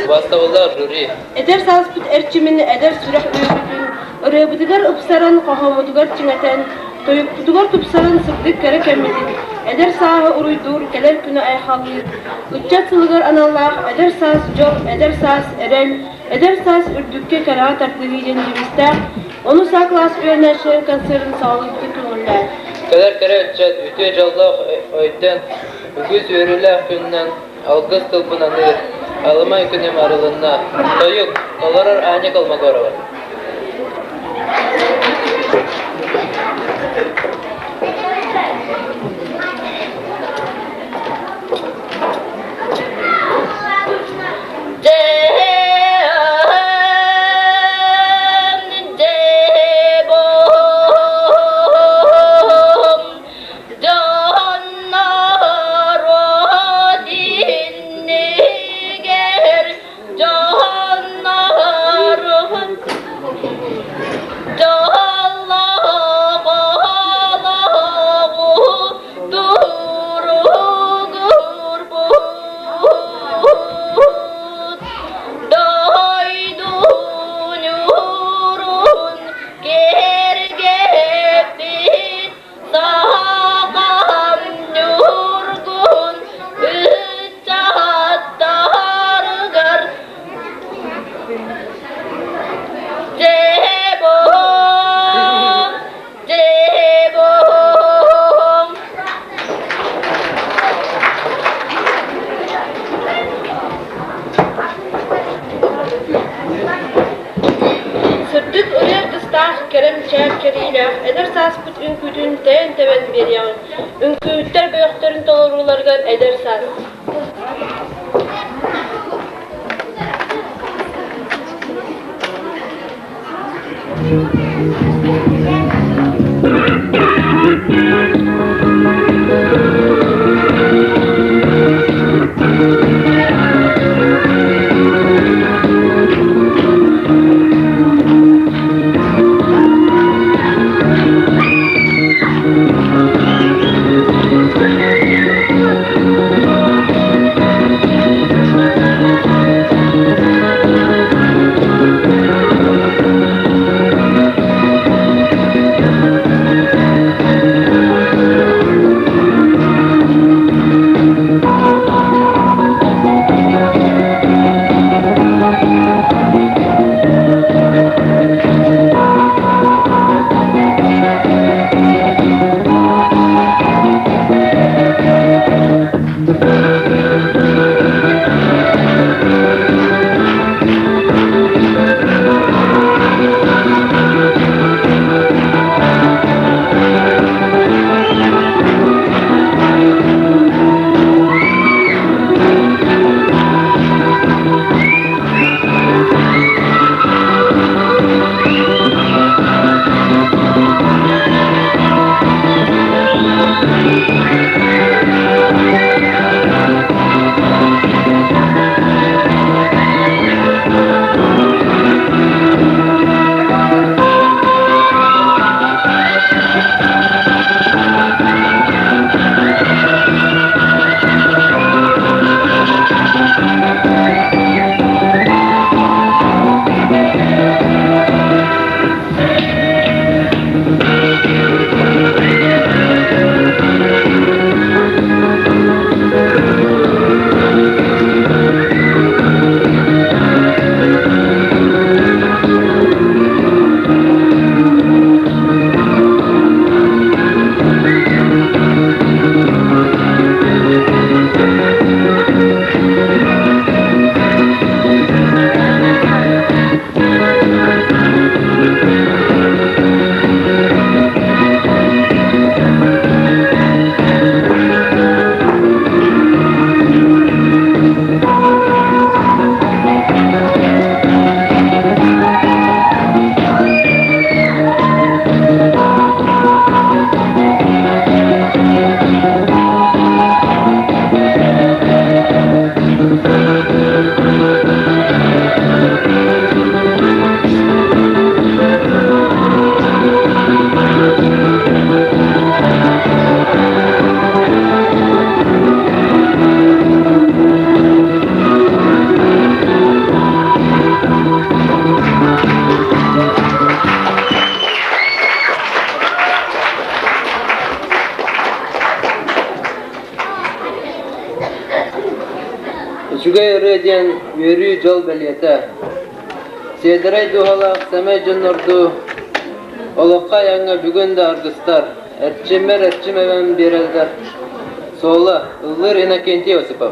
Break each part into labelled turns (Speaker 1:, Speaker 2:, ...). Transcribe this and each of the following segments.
Speaker 1: Vastavullah Ruri.
Speaker 2: Eder sasput erçimini eder sürah öğüdün. Röbüdügar ıpsaran kohomudugar çingeten. Toyuktudugar tupsaran sırdık kere kemidin. Eder sağı uruydur keler günü ayhallı. Uççat sılıgar anallah eder sas jol eder sas erel. Eder sas ürdükke kara tartılıyden cimiste. Onu saklas öğreneşler kanserin sağlıklı kılırlar.
Speaker 1: Keler kere uçat ütüye jallah oydan. Ügüz örüler günden algız tılpınanır. Alımay künem arılığına. Toyuk, kalarar ani kalmak var.
Speaker 2: Kerem çerçeriyle eder sasput ünküdün teyen teven beriyan. Ünküdler böğüklerin doğrulargar eder sas.
Speaker 1: Üçüge ırıdiyen yürü yol beliyete. Sediray duhalak semay jönnordu. Olokka yanga бүгін de argıstar. Erçim even birelder. Sola, ılır Inakenti Osipov.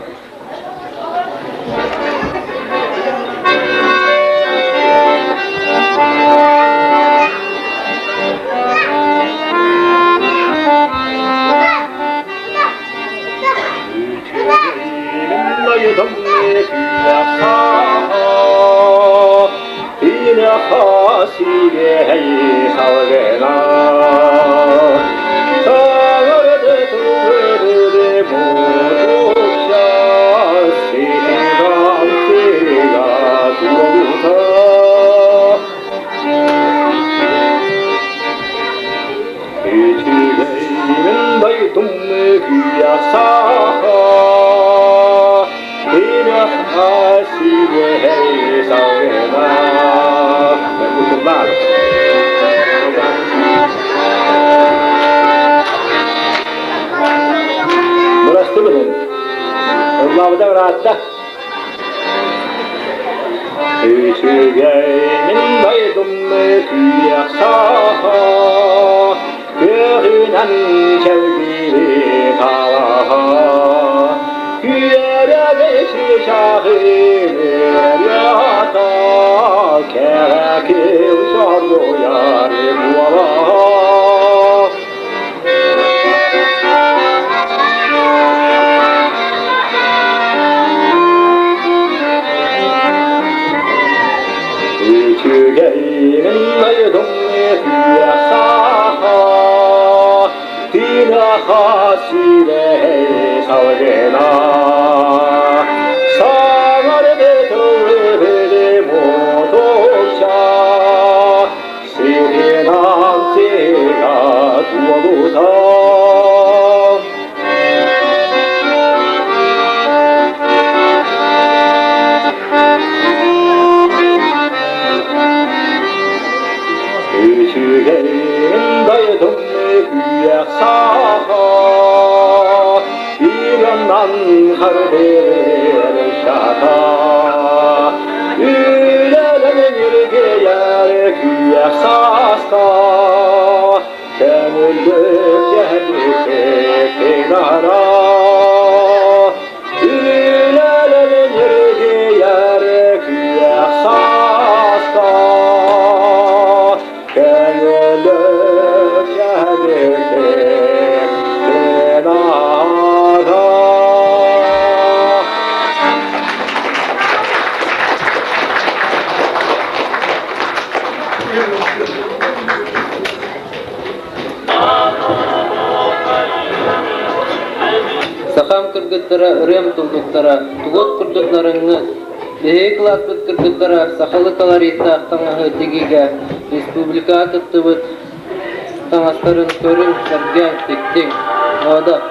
Speaker 1: Sakam kırgıtlara, ırem tulduklara, tugot kurduklarını, lehe kılatbıt kırgıtlara, sakalı kalar yetti aktanahı digiga, Respublika tıttıbıt, tanasların körün, sergen, tektin, oda.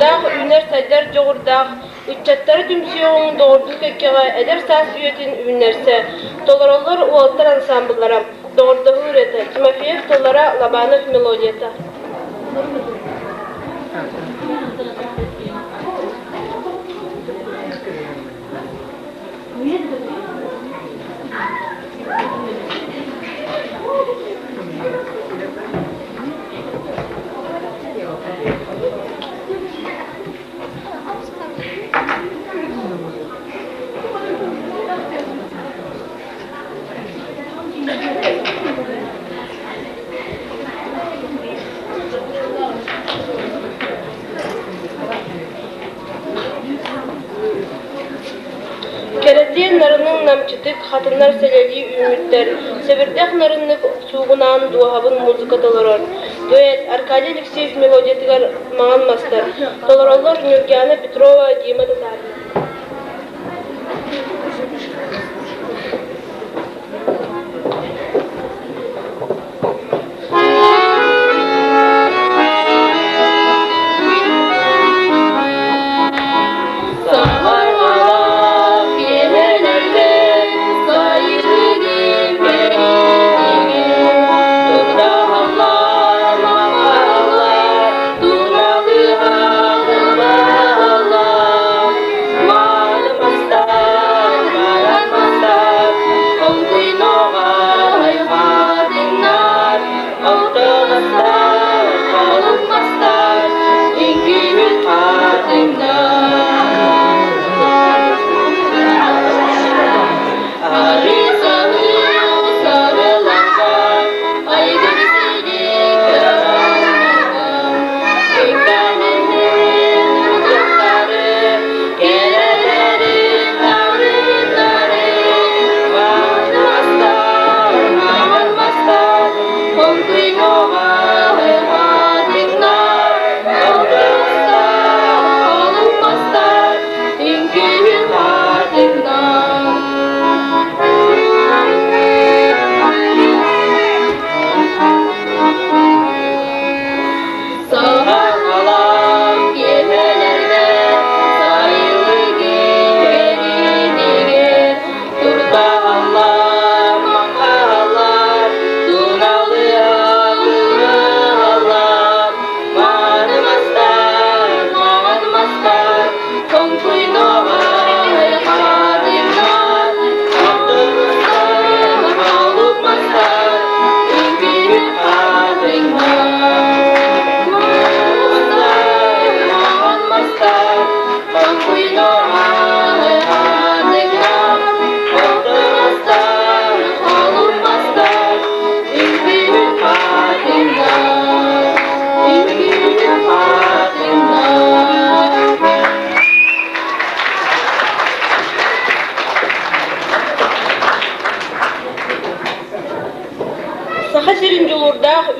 Speaker 2: Jolurdaq, üner saydar joğurdaq, ücçatları tümsüyoğun doğurduk ekkega eder sas üyetin ünlerse, dolarollar ualtar ansambıllara, doğurdağı ürete, Timofeyev dolara Labanov melodiyata. Keretliyen narının namçıtık, hatınlar seleli ümitler, sevirdek narınlık suğunan duahabın muzika dolaror. Duet, Arkadiy Alekseyev melodiyatigar mağan mastar, dolarollar Nurgana Petrova, Dima Tatarina.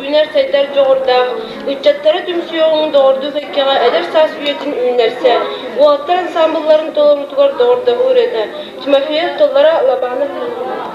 Speaker 2: Üner saydar joğurdaq, ücçatları tümsüyoğun doğurduğu ekkega eder sas üyetin ünlerse, ualtar ansambılların tolurutugar doğurdağı ürete, Timofeyev dolara Labanov melodiyata.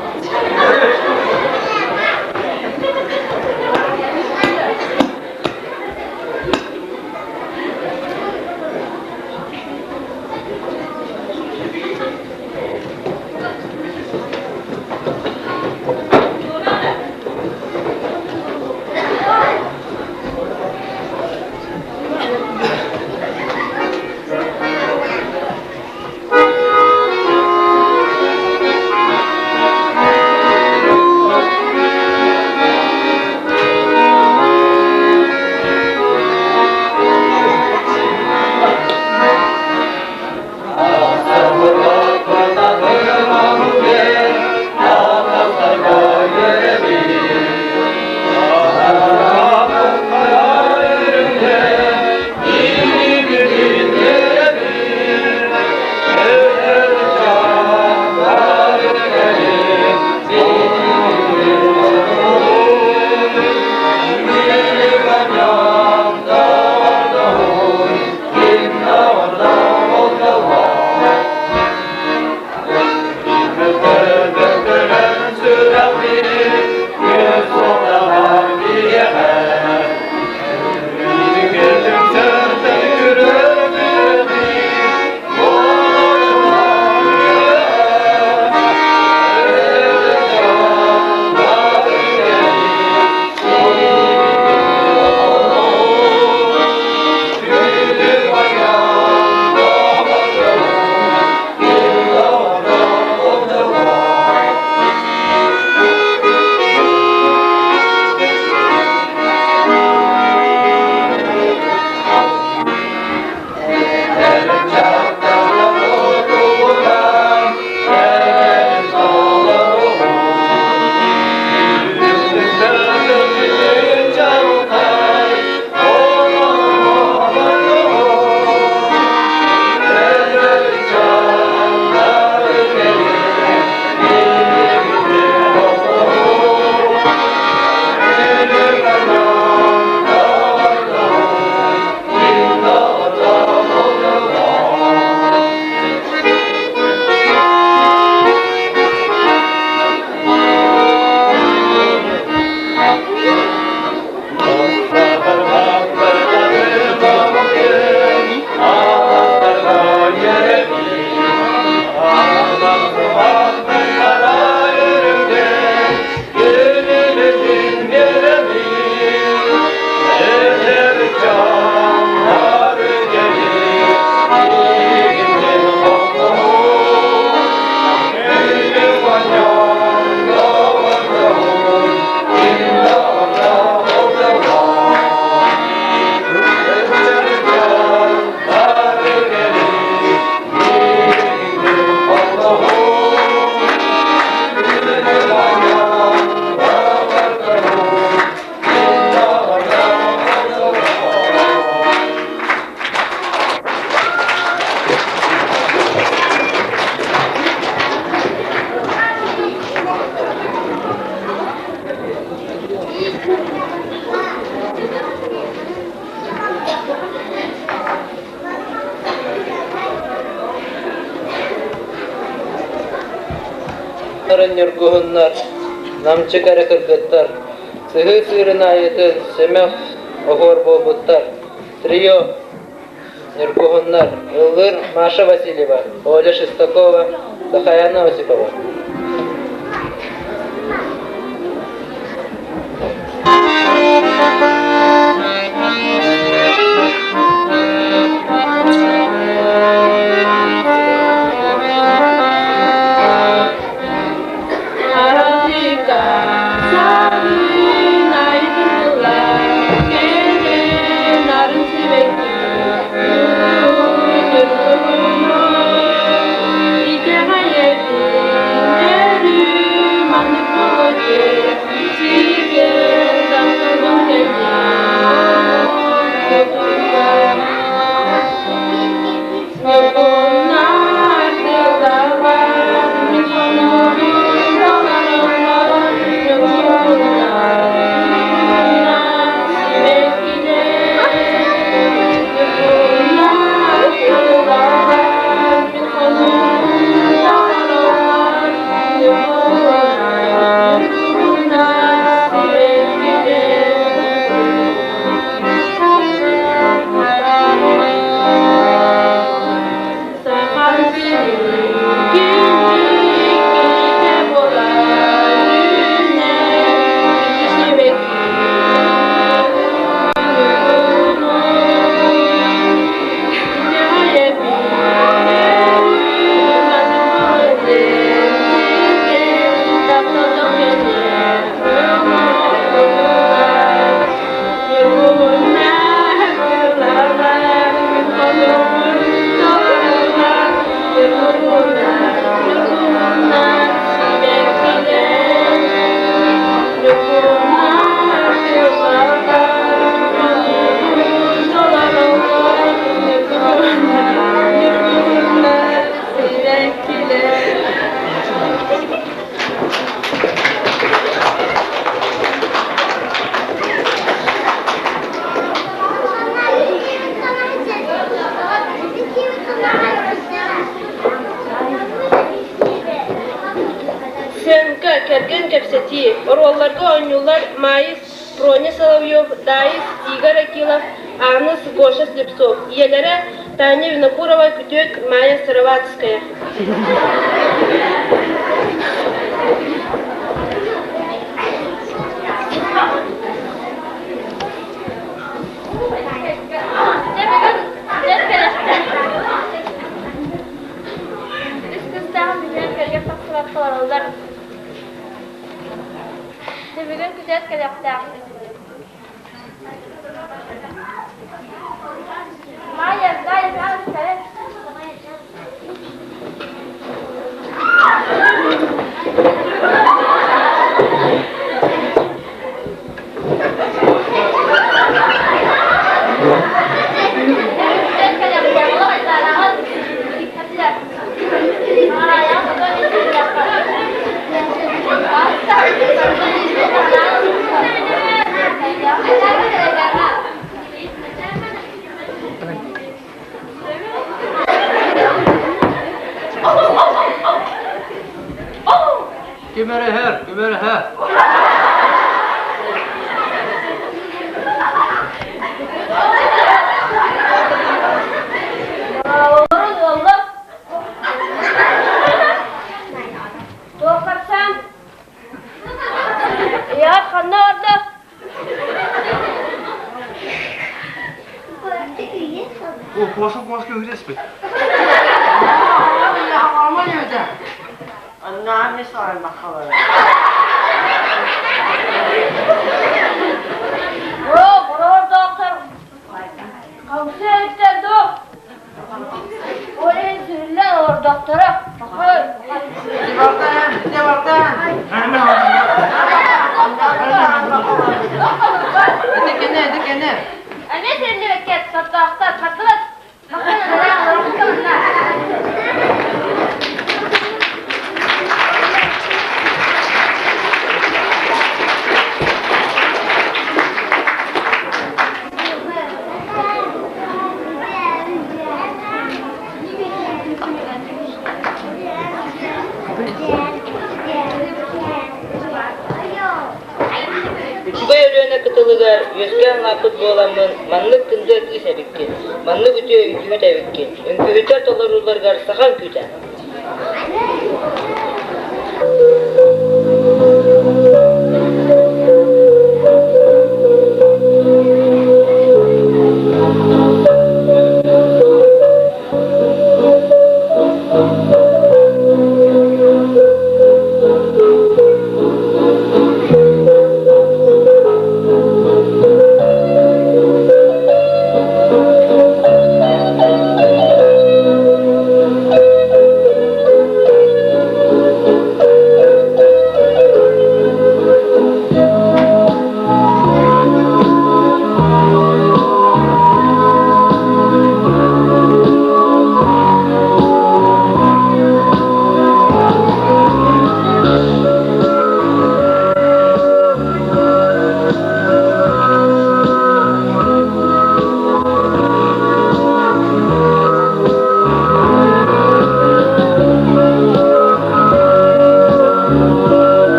Speaker 1: Naren yorgohunlar, namçı kara kırgıtlar, sıhı sığırın ayeti, semeh ohor bobutlar, trio, yorgohunlar, Ilgır Maша Васильева, Оля Шестакова, Сахаяна Осипова.
Speaker 2: Kergen Kepseti, Orollarga oynuyorlar Mayıs, Pronya Соловьев, Dayis, Igor Akilov, Anus, Gosha Slепцов. Yelere Tanya Vinokurova, Kütüt, Maya Saravatskaya.
Speaker 3: Bugün güzel kelebekler. Maya, gayet az kelebek.
Speaker 1: Kümere her.
Speaker 3: Ya kanna orada.
Speaker 4: Başka öğrets mi?
Speaker 5: Anneanne sorun bakalım.
Speaker 3: Bro, doktor. Kavsiye ettim dur. Oraya sürülen or doktora. Bakın.
Speaker 5: Ne vardan? Hadi kene.
Speaker 3: Anne seni beklet. Doktor, takılın. Bakın, bakın.
Speaker 6: Gösken lapıt bolamın, manlık kındır isebikkin, manlık ütü önkühü tebikkin, önkühüter tolarurlar garsakan küten.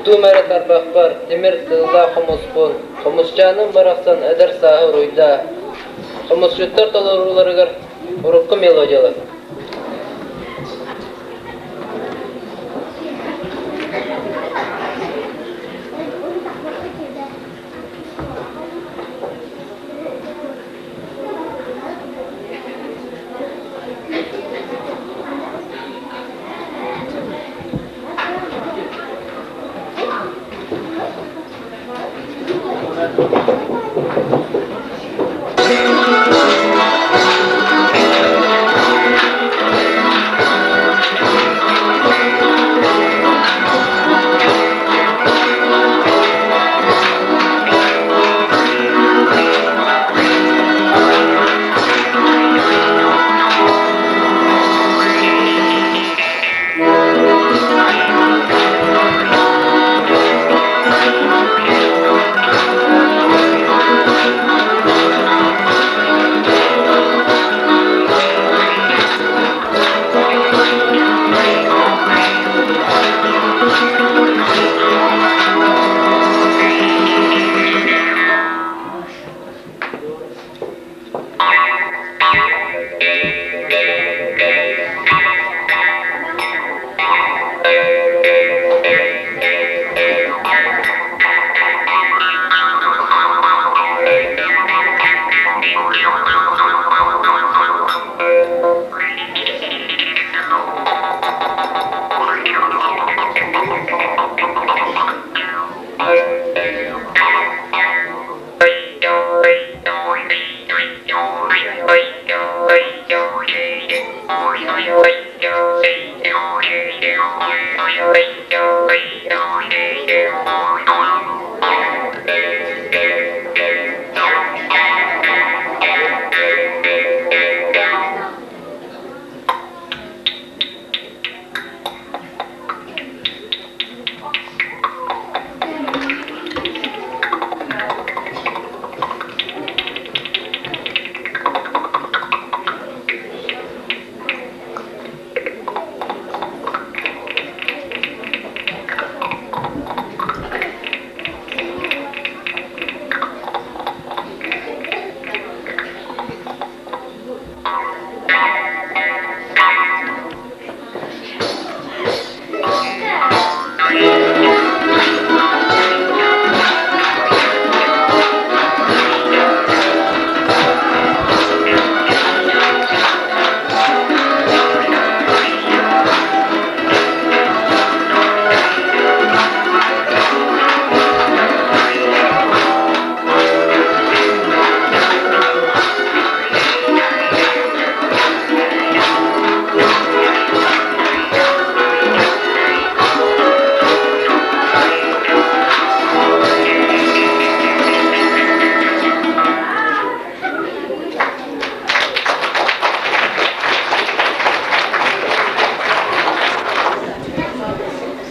Speaker 1: Tutumere tarbakbar, timir tılda humuspun, humuscanın baraksan eder sağı ruyda. Humusçutlar tolarurlarıgar, urukku melodiyalar.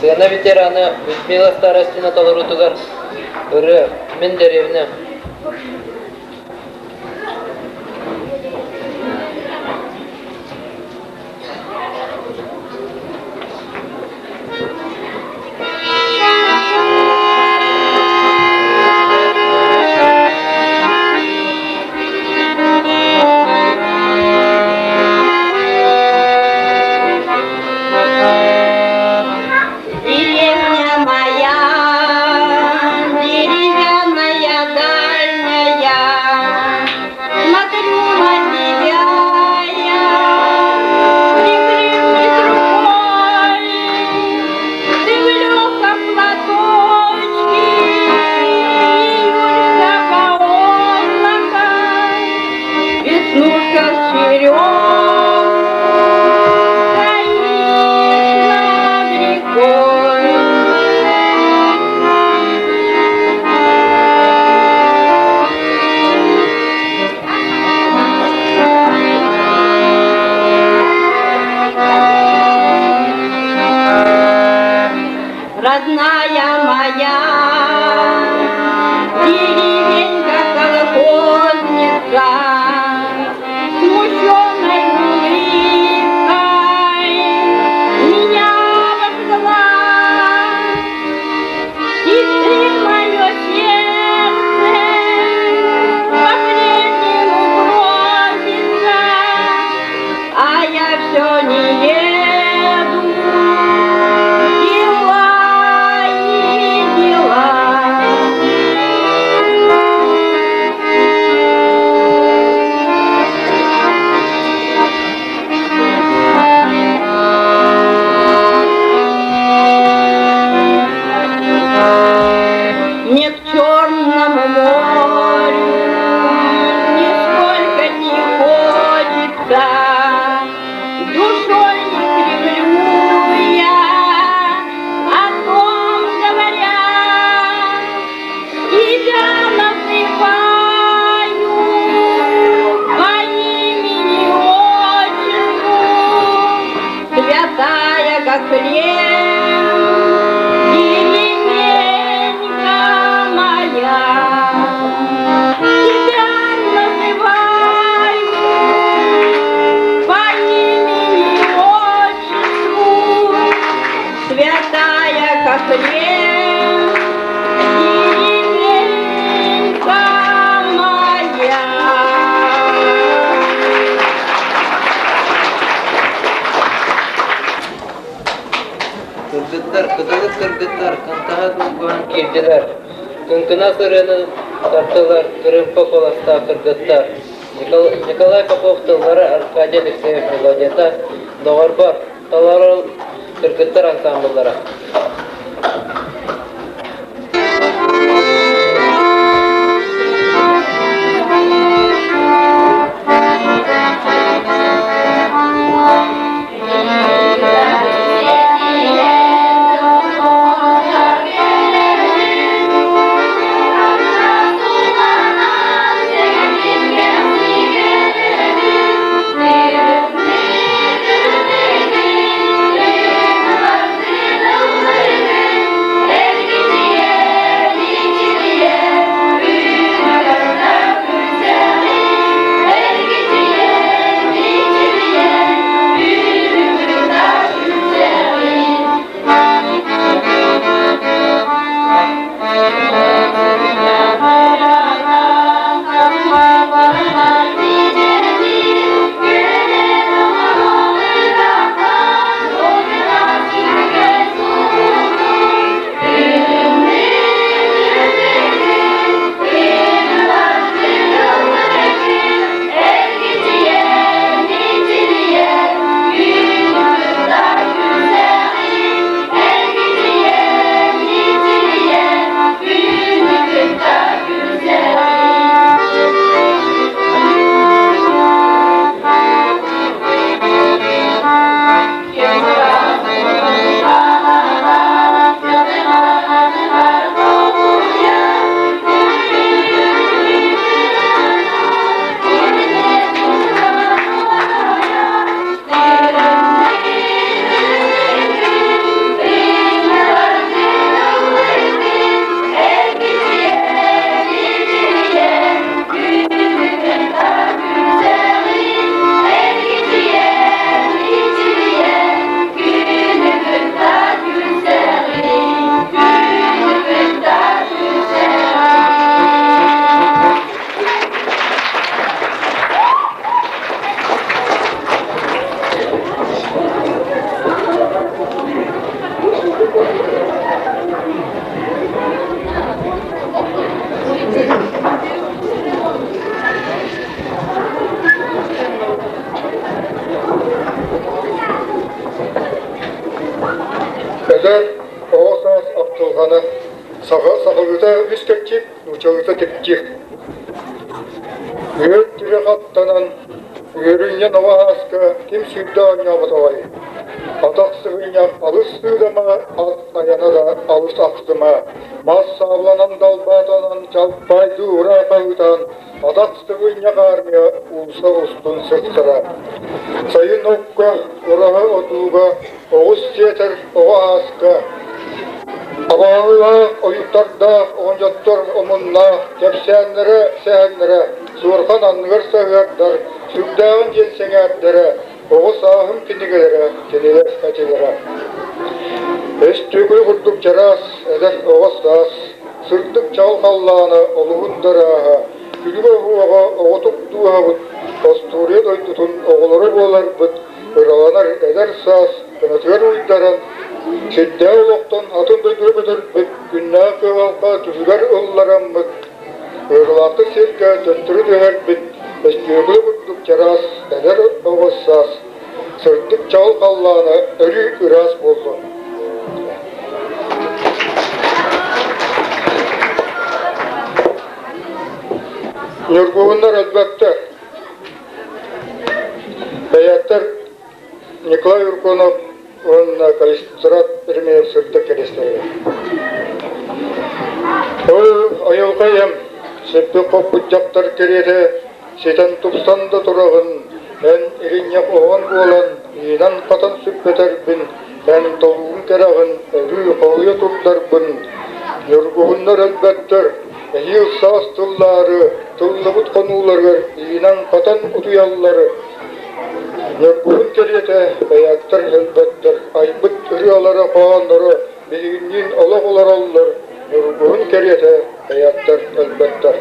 Speaker 1: Сыгана ветераны Людмила Старостина толырутугар ыры мен деревне.
Speaker 7: Деревня моя, деревянная дальняя, смотрю на тебя я, прикрывшись рукой, ты в легком платочке, июльского облака, веснушка с черем. Родная моя, деревенька колхозница, смущенной улыбкой меня обожгла. И встреть мое сердце по-прежнему бросится, а я все не еду. Мне к Черному морю нисколько не хочется, душой не кривлю я, о том говоря, тебя называю по имени отчеству, святая как хлеб, деревенька моя, тебя называю по имени отчеству, святая как хлеб, деревенька моя.
Speaker 1: Кыргыттар, кытылык кыргыттар, кантаға кылган келдилер. Күнкүна сырыны тартылар, Крымпа коласта кыргыттар. Николай Попов тыллары Аркадий Алексеев мелодията, Доғарбар, талары кыргыттар ансамбльдары.
Speaker 3: Thank you.
Speaker 8: Eder oğuz aptılğanı sağıgıza üsketçik, uçağıza tepçik. Üret türe kaptanan, üyürünyen ova aska, kim sürdü oynamı doğay. Atak sığınyan alış sığdama, atlayana da alış aksıma. Mas savlanan dalbatanan, çalpay duğra kağıtan, atak sığınyan armaya, ulsa ustun sırtıra. Sayın okka, orağı otuğga, oğuz yeter, oğa aska. Abağıla, oyuktarda, oncattır omunna, tepsenlere, sehenlere, suarkan anlıgar sağırlar, sürdağın gelsenerdere, oğuz sahım kindigelere, keniler etelere. Estügül kurduk ceras, eder oğuz sağız, sırtık çal kallağına, oluğun daraha, külüge huağa, oğutuk duha bud, osturiye doydutun, oğulları boğular bud, ıralanar eder sağız, kanatgar uydaran, Şedde oğluktan atın döndürmüdür büt, günnâ kövalqa tüzüger ıllarım büt. Örlatı serke döntürü döher büt, estügülü budduk ceras, eder oğussas. Sırttık çal kallağına örü üras boldu. Nurguğunlar elbette. Beyatlar Nikolay Urkonov он калистрат перемеев сыртык келестері. Ол айылқайым, сеппі қоқпыт жақтар кереді, сетен тұпсанды тұрағын, ән ириньяқ оған болан, инан қатан сүппетербін, ән толуын керағын, әрі қауыя тұрдарбын. Нұрғығындар әлбәттір, әйіл саас тұллары, тұллыбыт қонуларғыр, инан қатан ұтыяллары, Нұрғығын кереті, бәяттір әлбәттір, айбыт үріялары қоғандыры, бейгіннен олақ олар алылыр. Нұрғығын кереті, бәяттір әлбәттір.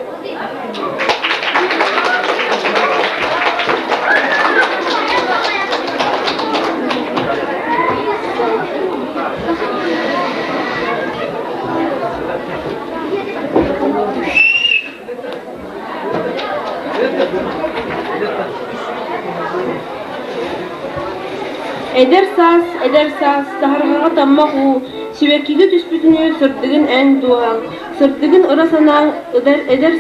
Speaker 2: Eder saz, dahargağa tammağı, şiverkiga tüspütünü sırtdıgın en dual. Sırtdıgın ırasana eder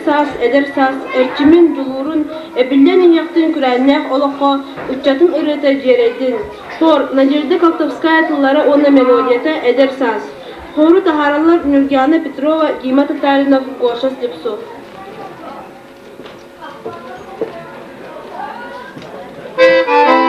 Speaker 2: saz, erçimin dulurun, ebilden yaktığın kürennek olakka, uçatın ırıta jeredin. Hor, Nadежда Колтовская tıllara ona melodiyata eder saz. Horu taharalar Nurgana Petrova, Dima Tatarinov, Gorsha Slipsov.
Speaker 3: Yeah.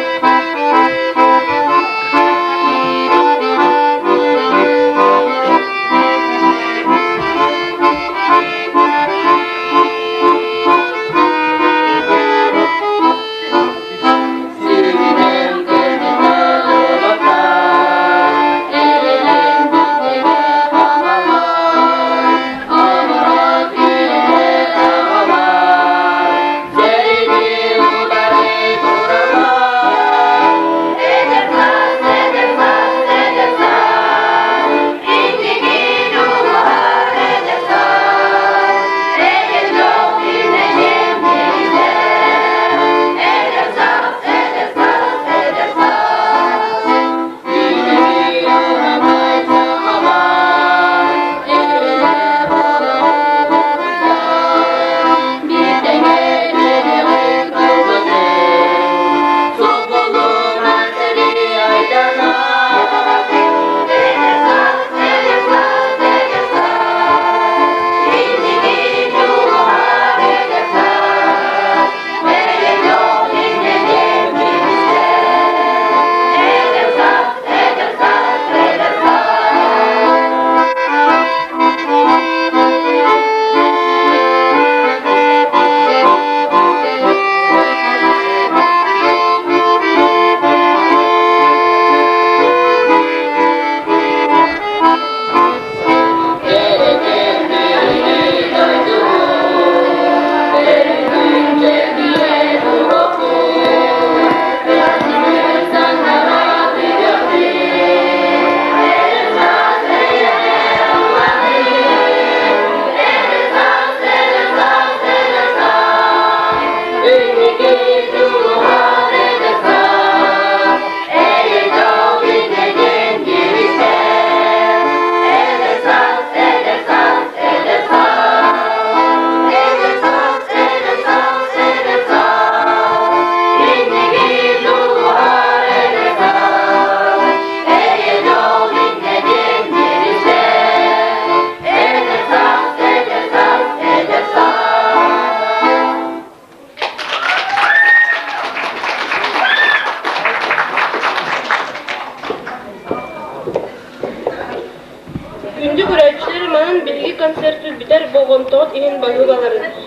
Speaker 2: Күндү көрәчүләр манын билги концерт битер болгон тот иһин багыгаларын.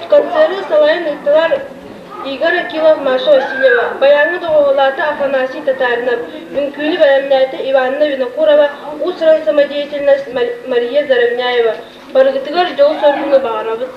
Speaker 2: Концерты салайын ыттылар Игорь Акилов, Маша Васильева, баяны доголаты Афанасий Татаринов, Мүнкүлі бәлемнәті Иванна Винокурова, усран самодеятельность Мария Заровняева. Баргытыгар жол сорпуны бағарабыз.